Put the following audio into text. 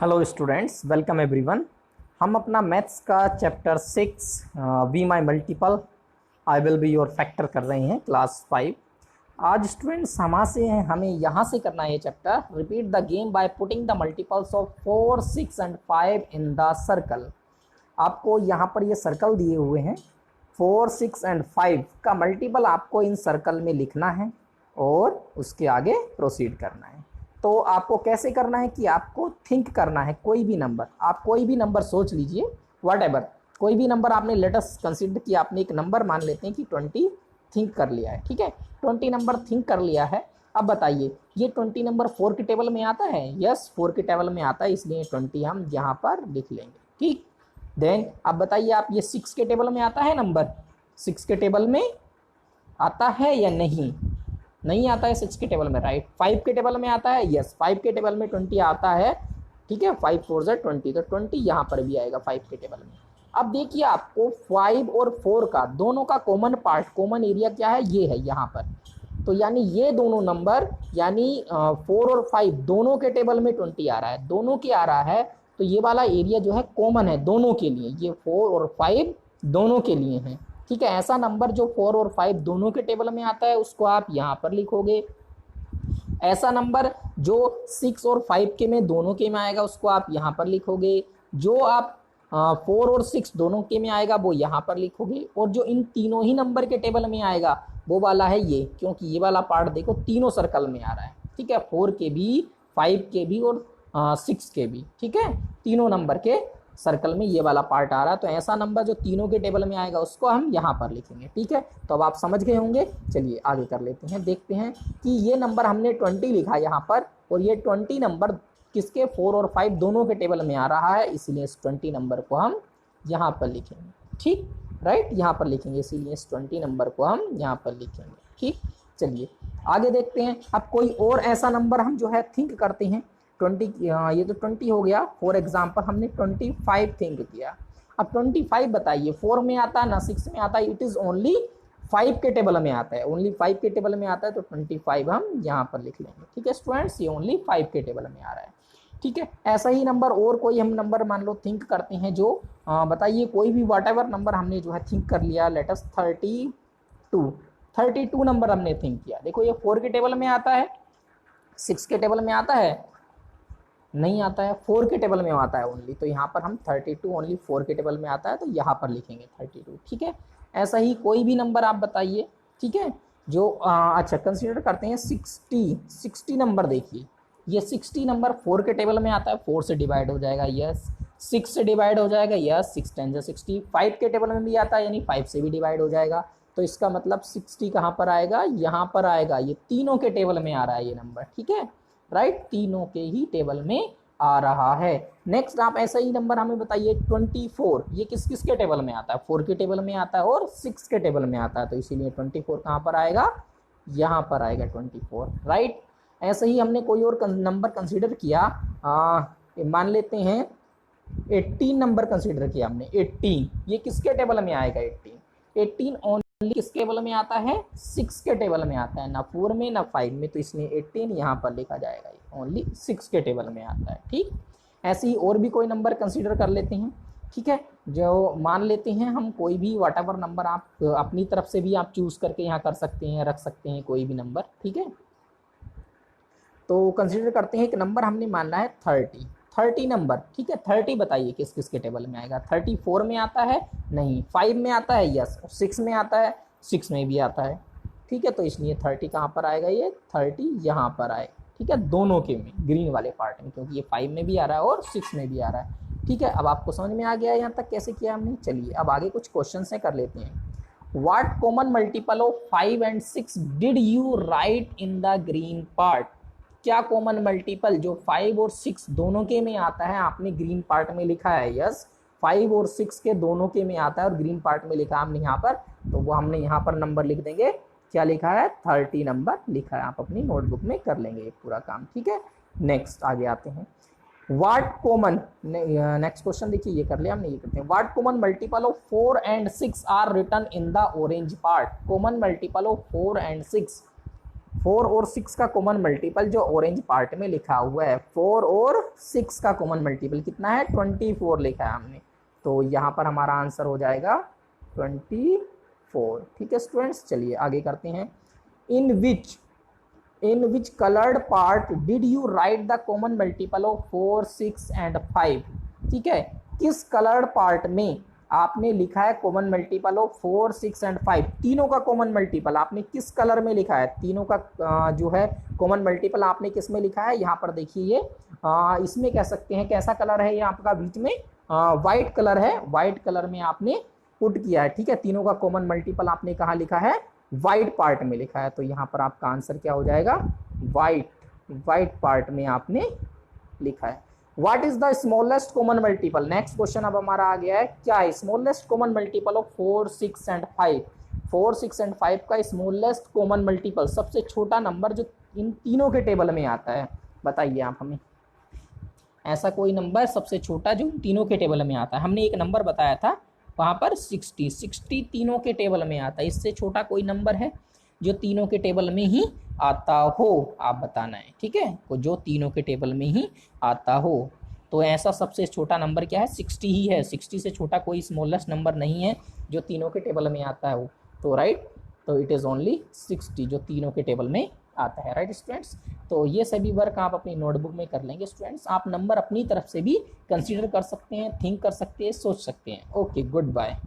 Hello students, welcome everyone. हम अपना maths का chapter 6 be my multiple I will be your factor कर रहे हैं क्लास 5। आज स्टूडेंट्स हमें यहाँ से करना है ये chapter. Repeat the game by putting the multiples of 4, 6 and 5 in the circle. आपको यहाँ पर ये सर्कल दिए हुए हैं, 4, 6 एंड 5 का मल्टीपल आपको इन सर्कल में लिखना है और उसके आगे प्रोसीड करना है। तो आपको कैसे करना है कि आपको थिंक करना है कोई भी नंबर। आप कोई भी नंबर सोच लीजिए, व्हाटएवर, कोई भी नंबर आपने लेटेस्ट कंसीडर किया, आपने एक नंबर मान लेते हैं कि 20 थिंक कर लिया है। ठीक है, 20 नंबर थिंक कर लिया है। अब बताइए ये 20 नंबर 4 के टेबल में आता है? यस, 4 के टेबल में आता है, इसलिए 20 हम यहाँ पर लिख लेंगे। ठीक, देन अब बताइए आप ये 6 के टेबल में आता है नंबर? 6 के टेबल में आता है या नहीं? नहीं आता है 6 के टेबल में, राइट। 5 के टेबल में आता है? यस, 5 के टेबल में 20 आता है। ठीक है, 5 4 ज़ा 20, तो 20 यहाँ पर भी आएगा 5 के टेबल में। अब देखिए आपको 5 और 4 का दोनों का कॉमन पार्ट, कॉमन एरिया क्या है? ये है यहाँ पर। तो यानी ये दोनों नंबर यानी 4 और 5 दोनों के टेबल में 20 आ रहा है, दोनों के आ रहा है। तो ये वाला एरिया जो है कॉमन है दोनों के लिए, ये 4 और 5 दोनों के लिए है। ठीक है, ऐसा नंबर जो 4 और 5 दोनों के टेबल में आता है उसको आप यहाँ पर लिखोगे। ऐसा नंबर जो 6 और 5 के में दोनों के में आएगा उसको आप यहाँ पर लिखोगे। जो आप 4 और 6 दोनों के में आएगा वो यहाँ पर लिखोगे। और जो इन तीनों ही नंबर के टेबल में आएगा वो वाला है ये, क्योंकि ये वाला पार्ट देखो तीनों सर्कल में आ रहा है। ठीक है, 4 के भी, 5 के भी और 6 के भी। ठीक है, तीनों नंबर के सर्कल में ये वाला पार्ट आ रहा है। तो ऐसा नंबर जो तीनों के टेबल में आएगा उसको हम यहाँ पर लिखेंगे। ठीक है, तो अब आप समझ गए होंगे। चलिए आगे कर लेते हैं, देखते हैं कि ये नंबर हमने 20 लिखा यहाँ पर, और ये 20 नंबर किसके? 4 और 5 दोनों के टेबल में आ रहा है, इसलिए इस 20 नंबर को हम यहाँ पर लिखेंगे। ठीक, राइट, यहाँ पर लिखेंगे, इसीलिए इस 20 नंबर को हम यहाँ पर लिखेंगे। ठीक, चलिए आगे देखते हैं। अब कोई और ऐसा नंबर हम जो है थिंक करते हैं। 20, ये तो 20 हो गया। फॉर एग्जाम्पल हमने 25 थिंक किया। अब 25 बताइए 4 में आता है ना 6 में आता है? इट इज ओनली 5 के टेबल में आता है, ओनली 5 के टेबल में आता है, तो 25 हम यहाँ पर लिख लेंगे। ठीक है स्टूडेंट्स, ये ओनली 5 के टेबल में आ रहा है। ठीक है, ऐसा ही नंबर और कोई हम नंबर मान लो थिंक करते हैं जो बताइए कोई भी व्हाटएवर नंबर हमने जो है थिंक कर लिया। लेटेस्ट 32 नंबर हमने थिंक किया। देखो ये 4 के टेबल में आता है, 6 के टेबल में आता है? नहीं आता है, 4 के टेबल में आता है ओनली। तो यहाँ पर हम 32 ओनली 4 के टेबल में आता है, तो यहाँ पर लिखेंगे 32। ठीक है, ऐसा ही कोई भी नंबर आप बताइए। ठीक है, जो अच्छा कंसीडर करते हैं 60 नंबर। देखिए ये 60 नंबर 4 के टेबल में आता है, 4 से डिवाइड हो जाएगा, यस। 6 से डिवाइड हो जाएगा, यस। 6 10 60। 5 के टेबल में भी आता है, यानी 5 से भी डिवाइड हो जाएगा। तो इसका मतलब 60 कहाँ पर आएगा? यहाँ पर आएगा। ये तीनों के टेबल में आ रहा है ये नंबर। ठीक है, राइट, तीनों के ही टेबल में आ रहा है। नेक्स्ट आप ऐसा ही नंबर हमें बताइए 24। ये किस किस के टेबल में आता है? 4 के टेबल में आता है और 6 के टेबल में आता है, तो इसीलिए 24 कहाँ पर आएगा? यहाँ पर आएगा 24, राइट। ऐसे ही हमने कोई और नंबर कंसीडर किया, मान लेते हैं 18 नंबर कंसीडर किया हमने। 18 ये किसके टेबल में आएगा? 18 ओनली किस टेबल में आता है? 6 के टेबल में आता है, ना 4 में ना 5 में, तो इसलिए 18 यहाँ पर लिखा जाएगा, ओनली 6 के टेबल में आता है। ठीक, ऐसे ही और भी कोई नंबर कंसीडर कर लेते हैं। ठीक है, जो मान लेते हैं हम कोई भी व्हाटएवर नंबर, आप अपनी तरफ से भी आप चूज करके यहाँ कर सकते हैं, रख सकते हैं कोई भी नंबर। ठीक है, तो कंसीडर करते हैं एक नंबर हमने मानना है 30 नंबर। ठीक है, 30 बताइए किस किस के टेबल में आएगा? 34 में आता है? नहीं। 5 में आता है? यस। 6 में आता है? 6 में भी आता है। ठीक है, तो इसलिए 30 कहाँ पर आएगा? ये 30 यहाँ पर आएगा। ठीक है, दोनों के में, ग्रीन वाले पार्ट में, क्योंकि ये 5 में भी आ रहा है और 6 में भी आ रहा है। ठीक है, अब आपको समझ में आ गया यहाँ तक कैसे किया हमने। चलिए अब आगे कुछ क्वेश्चन है कर लेते हैं। What common multiple of 5 and 6 did you right in the green part? क्या कॉमन मल्टीपल जो 5 और 6 दोनों के में आता है आपने ग्रीन पार्ट में लिखा है? यस, 5 और 6 के दोनों के में आता है और ग्रीन पार्ट में लिखा हमने यहाँ पर, तो वो हमने यहाँ पर नंबर लिख देंगे। क्या लिखा है? 30 नंबर लिखा है। आप अपनी नोटबुक में कर लेंगे ये पूरा काम। ठीक है, नेक्स्ट आगे आते हैं। व्हाट कॉमन, नेक्स्ट क्वेश्चन देखिए, ये कर लिया हमने, ये करते हैं। What common multiple of 4 and 6 are written in the orange part? Common multiple of 4 and 6 4 और 6 का कॉमन मल्टीपल जो ऑरेंज पार्ट में लिखा हुआ है, 4 और 6 का कॉमन मल्टीपल कितना है, 24 लिखा है हमने। तो यहाँ पर हमारा आंसर हो जाएगा 24। ठीक है स्टूडेंट्स, चलिए आगे करते हैं। In which coloured part did you write the common multiple of 4, 6 and 5। ठीक है, किस कलर्ड पार्ट में आपने लिखा है कॉमन मल्टीपल ऑफ 4, 6 एंड 5। तीनों का कॉमन मल्टीपल आपने किस कलर में लिखा है, तीनों का जो है कॉमन मल्टीपल आपने किस में लिखा है। यहाँ पर देखिए ये इसमें कह सकते हैं कैसा कलर है, ये आपका बीच में वाइट कलर है, वाइट कलर में आपने पुट किया है। ठीक है, तीनों का कॉमन मल्टीपल आपने कहाँ लिखा है, वाइट पार्ट में लिखा है। तो यहाँ पर आपका आंसर क्या हो जाएगा, वाइट पार्ट में आपने लिखा है। What is the smallest common multiple. Next question अब हमारा आ गया है, क्या है smallest common multiple of 4, 6 and 5। 4, 6 and 5 का स्मॉलेस्ट कॉमन मल्टीपल, सबसे छोटा नंबर जो इन तीनों के टेबल में आता है, बताइए आप हमें ऐसा कोई नंबर सबसे छोटा जो तीनों के टेबल में आता है। हमने एक नंबर बताया था वहाँ पर 60 तीनों के टेबल में आता है। इससे छोटा कोई नंबर है जो तीनों के टेबल में ही आता हो, आप बताना है। ठीक है, तो जो तीनों के टेबल में ही आता हो, तो ऐसा सबसे छोटा नंबर क्या है, 60 ही है। 60 से छोटा कोई स्मॉलेस्ट नंबर नहीं है जो तीनों के टेबल में आता है वो। तो राइट, तो इट इज़ ओनली 60 जो तीनों के टेबल में आता है। राइट स्टूडेंट्स, तो ये सभी वर्क आप अपनी नोटबुक में कर लेंगे स्टूडेंट्स। आप नंबर अपनी तरफ से भी कंसीडर कर सकते हैं, थिंक कर सकते हैं, सोच सकते हैं। Okay, good bye.